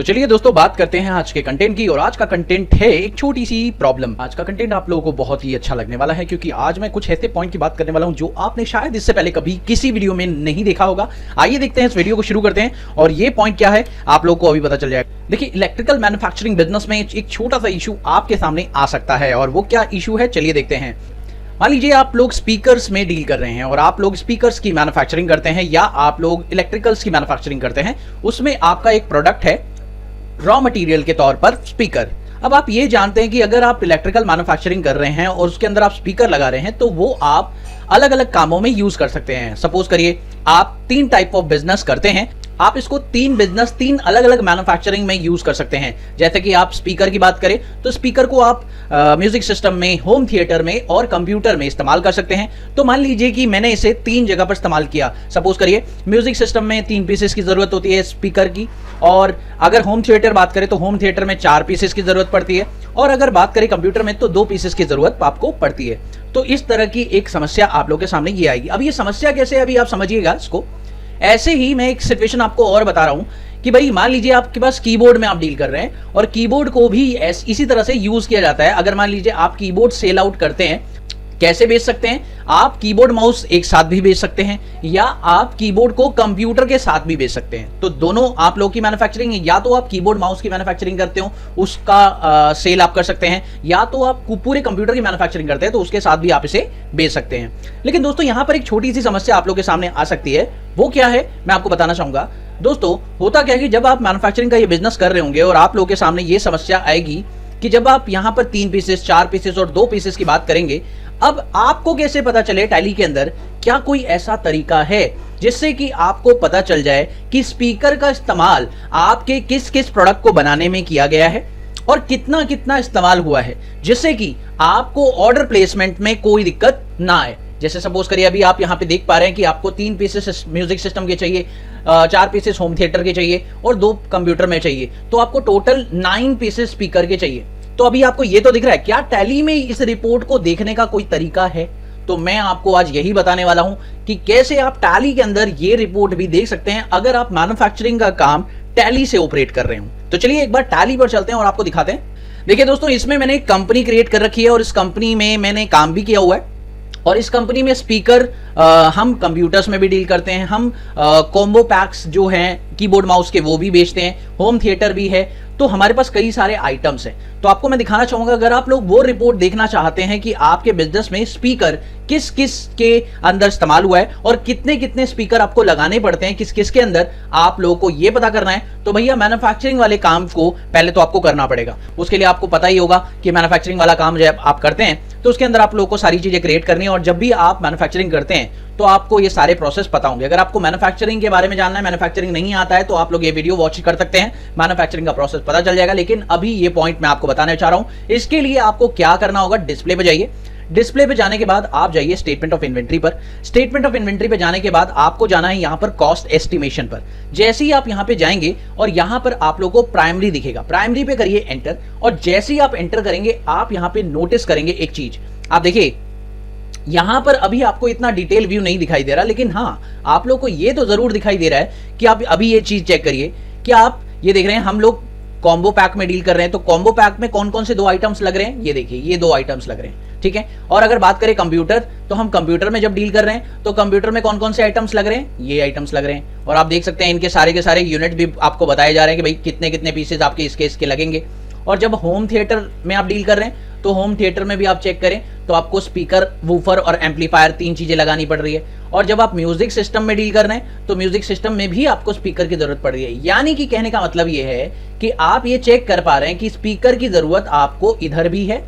तो चलिए दोस्तों बात करते हैं आज के कंटेंट की। और आज का कंटेंट है एक छोटी सी प्रॉब्लम। आज का कंटेंट आप लोगों को बहुत ही अच्छा लगने वाला है, क्योंकि आज मैं कुछ ऐसे पॉइंट की बात करने वाला हूं जो आपने शायद इससे पहले कभी किसी वीडियो में नहीं देखा होगा। आइए देखते हैं, इस वीडियो को शुरू करते हैं और ये पॉइंट क्या है आप लोगों को अभी पता चल जाएगा। देखिए, इलेक्ट्रिकल मैन्युफैक्चरिंग बिजनेस में एक छोटा सा इशू आपके सामने आ सकता है, और वो क्या इशू है चलिए देखते हैं। मान लीजिए आप लोग स्पीकर्स में डील कर रहे हैं और आप लोग स्पीकर्स की मैन्युफैक्चरिंग करते हैं, या आप लोग इलेक्ट्रिकल्स की मैन्युफैक्चरिंग करते हैं। उसमें आपका एक प्रोडक्ट है रॉ मटेरियल के तौर पर स्पीकर। अब आप ये जानते हैं कि अगर आप इलेक्ट्रिकल मैन्युफैक्चरिंग कर रहे हैं और उसके अंदर आप स्पीकर लगा रहे हैं, तो वो आप अलग अलग कामों में यूज कर सकते हैं। सपोज करिए आप 3 टाइप ऑफ बिजनेस करते हैं, आप इसको 3 अलग अलग मैन्युफैक्चरिंग में यूज कर सकते हैं। जैसे कि आप स्पीकर की बात करें तो स्पीकर को आप म्यूजिक सिस्टम में, होम थिएटर में और कंप्यूटर में इस्तेमाल कर सकते हैं। तो मान लीजिए कि मैंने इसे 3 जगह पर इस्तेमाल किया। सपोज करिए म्यूजिक सिस्टम में 3 पीसेस की जरूरत होती है स्पीकर की, और अगर होम थिएटर बात करें तो होम थिएटर में 4 पीसेस की जरूरत पड़ती है, और अगर बात करें कंप्यूटर में तो 2 पीसेस की जरूरत आपको पड़ती है। तो इस तरह की एक समस्या आप लोगों के सामने ये आएगी। अब ये समस्या कैसे है अभी आप समझिएगा इसको। ऐसे ही मैं एक सिचुएशन आपको और बता रहा हूं कि भाई मान लीजिए आपके पास कीबोर्ड में आप डील कर रहे हैं, और कीबोर्ड को भी इसी तरह से यूज किया जाता है। अगर मान लीजिए आप कीबोर्ड सेल आउट करते हैं, कैसे बेच सकते हैं? आप कीबोर्ड माउस एक साथ भी बेच सकते हैं, या आप कीबोर्ड को कंप्यूटर के साथ भी बेच सकते हैं। तो दोनों आप लोग की मैन्युफैक्चरिंग, या तो आप कीबोर्ड माउस की मैन्युफैक्चरिंग करते हो उसका सेल आप कर सकते हैं, या तो आप पूरे कंप्यूटर की मैन्युफैक्चरिंग करते हैं तो उसके साथ भी आप इसे बेच सकते हैं। लेकिन दोस्तों यहां पर एक छोटी सी समस्या आप लोग के सामने आ सकती है। वो क्या है मैं आपको बताना चाहूंगा। दोस्तों होता क्या है कि जब आप मैन्युफैक्चरिंग का ये बिजनेस कर रहे होंगे और आप लोगों के सामने ये समस्या आएगी कि जब आप यहां पर 3 पीसेस, 4 पीसेस और 2 पीसेस की बात करेंगे, अब आपको कैसे पता चले टैली के अंदर क्या कोई ऐसा तरीका है जिससे कि आपको पता चल जाए कि स्पीकर का इस्तेमाल आपके किस किस प्रोडक्ट को बनाने में किया गया है और कितना कितना इस्तेमाल हुआ है, जिससे कि आपको ऑर्डर प्लेसमेंट में कोई दिक्कत ना आए। जैसे सपोज करिए अभी आप यहाँ पे देख पा रहे हैं कि आपको 3 पीसेस म्यूजिक सिस्टम के चाहिए, 4 पीसेस होम थिएटर के चाहिए और 2 कंप्यूटर में चाहिए, तो आपको टोटल 9 पीसेस स्पीकर के चाहिए। तो अभी आपको ये तो दिख रहा है, क्या टैली में इस रिपोर्ट को देखने का कोई तरीका है? तो मैं आपको आज यही बताने वाला हूं कि कैसे आप टैली के अंदर ये रिपोर्ट भी देख सकते हैं अगर आप मैन्युफैक्चरिंग का काम टैली से ऑपरेट कर रहे हो। तो चलिए एक बार टैली पर चलते हैं और आपको दिखाते हैं। देखिए दोस्तों, इसमें मैंने एक कंपनी क्रिएट कर रखी है और इस कंपनी में मैंने काम भी किया हुआ है, और इस कंपनी में स्पीकर हम कंप्यूटर्स में भी डील करते हैं, हम कॉम्बो पैक्स जो हैं कीबोर्ड माउस के वो भी बेचते हैं, होम थिएटर भी है। तो हमारे पास कई सारे आइटम्स हैं। तो आपको मैं दिखाना चाहूंगा, अगर आप लोग वो रिपोर्ट देखना चाहते हैं कि आपके बिजनेस में स्पीकर किस किस के अंदर इस्तेमाल हुआ है और कितने कितने स्पीकर आपको लगाने पड़ते हैं किस किस के अंदर, आप लोगों को ये पता करना है, तो भैया मैन्युफैक्चरिंग वाले काम को पहले तो आपको करना पड़ेगा। उसके लिए आपको पता ही होगा कि मैन्युफैक्चरिंग वाला काम जब आप करते हैं तो उसके अंदर आप लोगों को सारी चीजें क्रिएट करनी है, और जब भी आप मैन्युफैक्चरिंग करते हैं तो आपको ये सारे प्रोसेस पता होंगे। अगर आपको मैन्युफैक्चरिंग के बारे में जानना है, मैन्युफैक्चरिंग नहीं आता है, तो आप लोग ये वीडियो वॉच कर सकते हैं, मैन्युफैक्चरिंग का प्रोसेस पता चल जाएगा। लेकिन अभी ये पॉइंट मैं आपको बताने चाह रहा हूं। इसके लिए आपको क्या करना होगा, डिस्प्ले पे जाइए। डिस्प्ले पे जाने के बाद आप जाइए स्टेटमेंट ऑफ इन्वेंट्री पर। स्टेटमेंट ऑफ इन्वेंट्री पे जाने के बाद आपको जाना है यहां पर कॉस्ट एस्टिमेशन पर। जैसे ही आप यहां पे जाएंगे और यहां पर आप लोगों को प्राइमरी दिखेगा, प्राइमरी पे करिए एंटर, और जैसे ही आप एंटर करेंगे आप यहां पे नोटिस करेंगे एक चीज। आप देखिए यहां पर अभी आपको इतना डिटेल व्यू नहीं दिखाई दे रहा, लेकिन हाँ आप लोग को ये तो जरूर दिखाई दे रहा है कि आप अभी ये चीज चेक करिए कि आप ये देख रहे हैं हम लोग कॉम्बो पैक में डील कर रहे हैं। तो कॉम्बो पैक में कौन कौन से 2 आइटम्स लग रहे हैं, ये देखिए ये 2 आइटम्स लग रहे हैं, ठीक है। और अगर बात करें कंप्यूटर, तो हम कंप्यूटर में जब डील कर रहे हैं तो कंप्यूटर में कौन कौन से आइटम्स लग रहे हैं, ये आइटम्स लग रहे हैं। और आप देख सकते हैं इनके सारे के सारे यूनिट भी आपको बताए जा रहे हैं कि भाई कितने कितने पीसेज आपके इसके लगेंगे। और जब होम थिएटर में आप डील कर रहे हैं तो होम थिएटर में भी आप चेक करें तो आपको स्पीकर, वूफर और एम्पलीफायर 3 चीजें लगानी पड़ रही है। और जब आप म्यूजिक सिस्टम में डील कर रहे हैं तो म्यूजिक सिस्टम में भी आपको स्पीकर की जरूरत पड़ रही है। यानी कि कहने का मतलब ये है कि आप ये चेक कर पा रहे हैं कि स्पीकर की जरूरत आपको इधर भी है,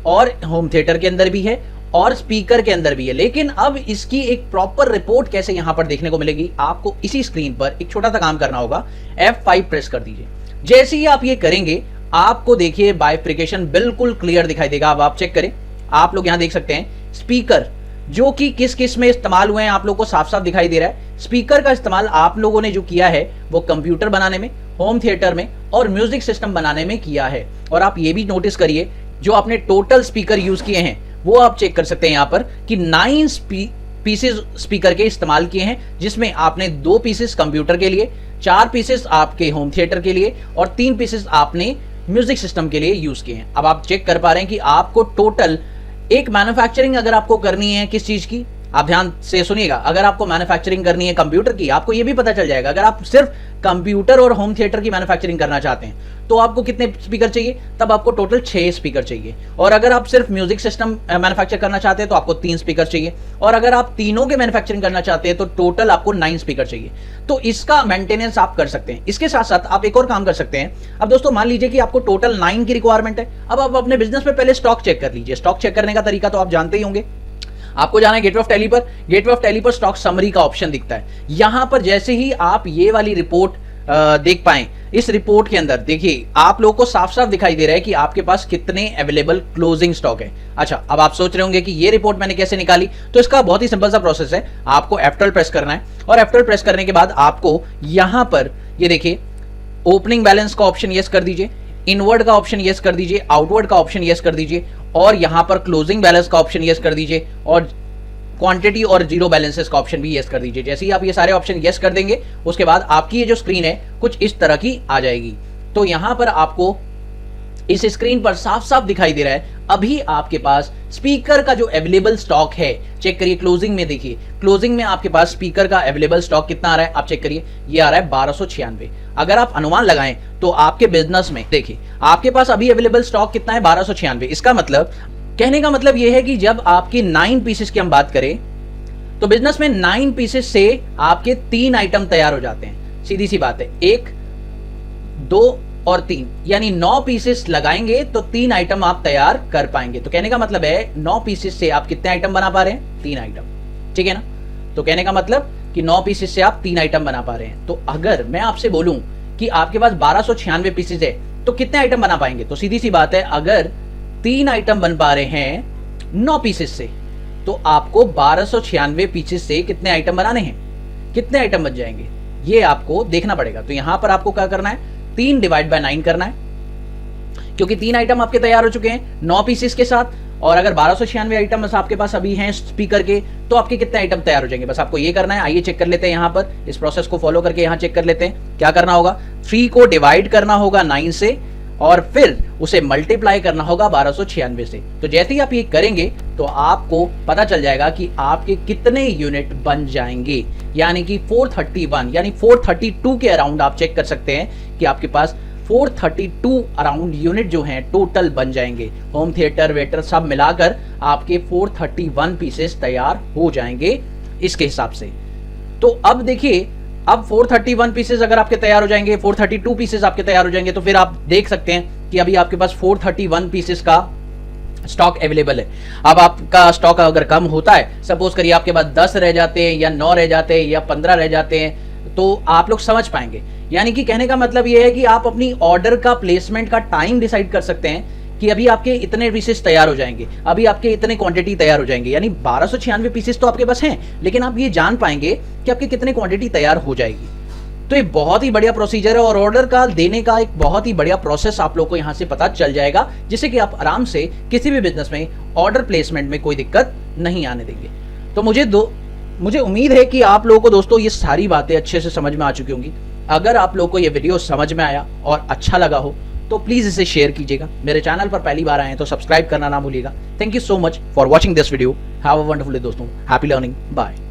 और होम थिएटर के अंदर भी है, और स्पीकर के अंदर भी है। लेकिन अब इसकी एक प्रॉपर रिपोर्ट कैसे यहां पर देखने को मिलेगी, आपको इसी स्क्रीन पर एक छोटा सा काम करना होगा। F5 प्रेस कर दीजिए। जैसे ही आप ये करेंगे आपको देखिए बाइफ्रिकेशन बिल्कुल क्लियर दिखाई देगा। अब आप चेक करें, आप लोग यहां देख सकते हैं स्पीकर जो कि किस किस में इस्तेमाल हुए हैं आप लोग को साफ साफ दिखाई दे रहा है। स्पीकर का इस्तेमाल आप लोगों ने जो किया है वो कंप्यूटर बनाने में, होम थिएटर में और म्यूजिक सिस्टम बनाने में किया है। और आप ये भी नोटिस करिए जो आपने टोटल स्पीकर यूज किए हैं वो आप चेक कर सकते हैं यहां पर कि पीसेस स्पीकर के इस्तेमाल किए हैं, जिसमें आपने 2 पीसेस कंप्यूटर के लिए, 4 पीसेस आपके होम थिएटर के लिए और 3 पीसेस आपने म्यूजिक सिस्टम के लिए यूज किए हैं। अब आप चेक कर पा रहे हैं कि आपको टोटल एक मैन्युफैक्चरिंग अगर आपको करनी है किस चीज की, आप ध्यान से सुनिएगा, अगर आपको मैन्युफैक्चरिंग करनी है कंप्यूटर की, आपको ये भी पता चल जाएगा अगर आप सिर्फ कंप्यूटर और होम थिएटर की मैन्युफैक्चरिंग करना चाहते हैं तो आपको कितने स्पीकर चाहिए, तब आपको टोटल 6 स्पीकर चाहिए। और अगर आप सिर्फ म्यूजिक सिस्टम मैन्युफैक्चर करना चाहते हैं तो आपको 3 स्पीकर चाहिए। और अगर आप तीनों के मैन्युफैक्चरिंग करना चाहते हैं तो टोटल आपको 9 स्पीकर चाहिए। तो इसका मेंटेनेंस आप कर सकते हैं। इसके साथ साथ आप एक और काम कर सकते हैं। अब दोस्तों मान लीजिए कि आपको टोटल 9 की रिक्वायरमेंट है। अब आप अपने बिजनेस में पहले स्टॉक चेक कर लीजिए। स्टॉक चेक करने का तरीका तो आप जानते ही होंगे। आपको जाना है गेटवे ऑफ टैली पर। गेटवे ऑफ टैली पर स्टॉक समरी का ऑप्शन दिखता है। यहां पर जैसे ही आप ये वाली रिपोर्ट देख पाए, इस रिपोर्ट के अंदर देखिए आप लोगों को साफ साफ दिखाई दे रहा है कि आपके पास कितने अवेलेबल क्लोजिंग स्टॉक है। अच्छा, अब आप सोच रहे होंगे कि ये रिपोर्ट मैंने कैसे निकाली, तो इसका बहुत ही सिंपल सा प्रोसेस है। आपको F12 प्रेस करना है और F12 प्रेस करने के बाद आपको यहां पर ये देखिए ओपनिंग बैलेंस का ऑप्शन यस कर दीजिए, इनवर्ड का ऑप्शन यस कर दीजिए, आउटवर्ड का ऑप्शन यस कर दीजिए और यहां पर क्लोजिंग बैलेंस का ऑप्शन यस कर दीजिए और क्वांटिटी और जीरो बैलेंसेस का ऑप्शन भी यस कर दीजिए। जैसे ही आप ये सारे ऑप्शन यस कर देंगे उसके बाद आपकी ये जो स्क्रीन है कुछ इस तरह की आ जाएगी। तो यहां पर आपको इस स्क्रीन पर साफ साफ दिखाई दे रहा है अभी आपके पास स्पीकर का जो अवेलेबल स्टॉक है। चेक करिए क्लोजिंग में, देखिए क्लोजिंग में आपके पास स्पीकर का अवेलेबल स्टॉक कितना आ रहा है, आप चेक करिए, ये आ रहा है 1296। अगर आप अनुमान लगाएं तो आपके बिजनेस में देखिए आपके पास अभी अवेलेबल स्टॉक कितना है, 1296। इसका मतलब, कहने का मतलब यह है कि जब आपके 9 पीसेस की हम बात करें तो बिजनेस में 9 पीसेस से आपके 3 आइटम तैयार हो जाते हैं। सीधी सी बात है, 1, 2 और 3, यानी 9 पीसेस लगाएंगे तो 3 आइटम आप तैयार कर पाएंगे। तो कहने का मतलब है 9 पीसेस से आप कितने आइटम बना पा रहे हैं, 3 आइटम, ठीक है ना। तो कहने का मतलब कि 9 पीसेस से आप 3 आइटम बना पा रहे हैं। तो अगर मैं आपसे बोलूं कि आपके पास 1296 पीसेस है तो कितने आइटम बना पाएंगे, तो सीधी सी बात है, अगर 3 आइटम बन पा रहे हैं 9 पीसेस से तो आपको 1296 पीसेस से कितने आइटम बनाने हैं, कितने आइटम बन जाएंगे, ये आपको देखना पड़ेगा। तो यहां पर आपको क्या करना है, 3 डिवाइड बाय 9 करना है, क्योंकि 3 आइटम आपके तैयार हो चुके हैं 9 पीसेस के साथ। और अगर 1296 आइटम आपके पास अभी हैं स्पीकर के, तो आपके कितने आइटम तैयार हो जाएंगे, बस आपको ये करना है। आइए चेक कर लेते हैं, यहां पर इस प्रोसेस को फॉलो करके यहां चेक कर लेते हैं। क्या करना होगा, 3 को डिवाइड करना होगा 9 से और फिर उसे मल्टीप्लाई करना होगा 1296 से। तो जैसे ही आप ये करेंगे तो आपको पता चल जाएगा कि आपके कितने यूनिट बन जाएंगे, यानी कि 431 यानी 432 के अराउंड आप चेक कर सकते हैं कि आपके पास 432 अराउंड यूनिट जो हैं टोटल बन जाएंगे। होम थिएटर वेटर सब मिलाकर आपके 431 पीसेस तैयार हो जाएंगे इसके हिसाब से। तो अब देखिए, अब 431 पीसेस अगर आपके तैयार हो जाएंगे, 432 पीसेस आपके तैयार हो जाएंगे, तो फिर आप देख सकते हैं कि अभी आपके पास 431 पीसेस का स्टॉक अवेलेबल है। अब आपका स्टॉक अगर कम होता है, सपोज करिए आपके पास 10 रह जाते हैं या 9 रह जाते हैं या 15 रह जाते हैं, तो आप लोग समझ पाएंगे। यानी कि कहने का मतलब यह है कि आप अपनी ऑर्डर का प्लेसमेंट का टाइम डिसाइड कर सकते हैं कि अभी आपके इतने पीसेस तैयार हो जाएंगे, अभी आपके इतने क्वांटिटी तैयार हो जाएंगे। यानी 1296 पीसेस तो आपके पास हैं, लेकिन आप ये जान पाएंगे कि आपके कितने क्वांटिटी तैयार हो जाएगी। तो ये बहुत ही बढ़िया प्रोसीजर है और ऑर्डर का देने का एक बहुत ही बढ़िया प्रोसेस आप लोग को यहां से पता चल जाएगा, जिससे कि आप आराम से किसी भी बिजनेस में ऑर्डर प्लेसमेंट में कोई दिक्कत नहीं आने देंगे। तो मुझे उम्मीद है कि आप लोगों को दोस्तों ये सारी बातें अच्छे से समझ में आ चुकी होंगी। अगर आप लोगों को ये वीडियो समझ में आया और अच्छा लगा हो तो प्लीज इसे शेयर कीजिएगा। मेरे चैनल पर पहली बार आए हैं तो सब्सक्राइब करना ना भूलिएगा। Thank you so much for watching this video. Have a wonderful day दोस्तों। Happy learning. बाय।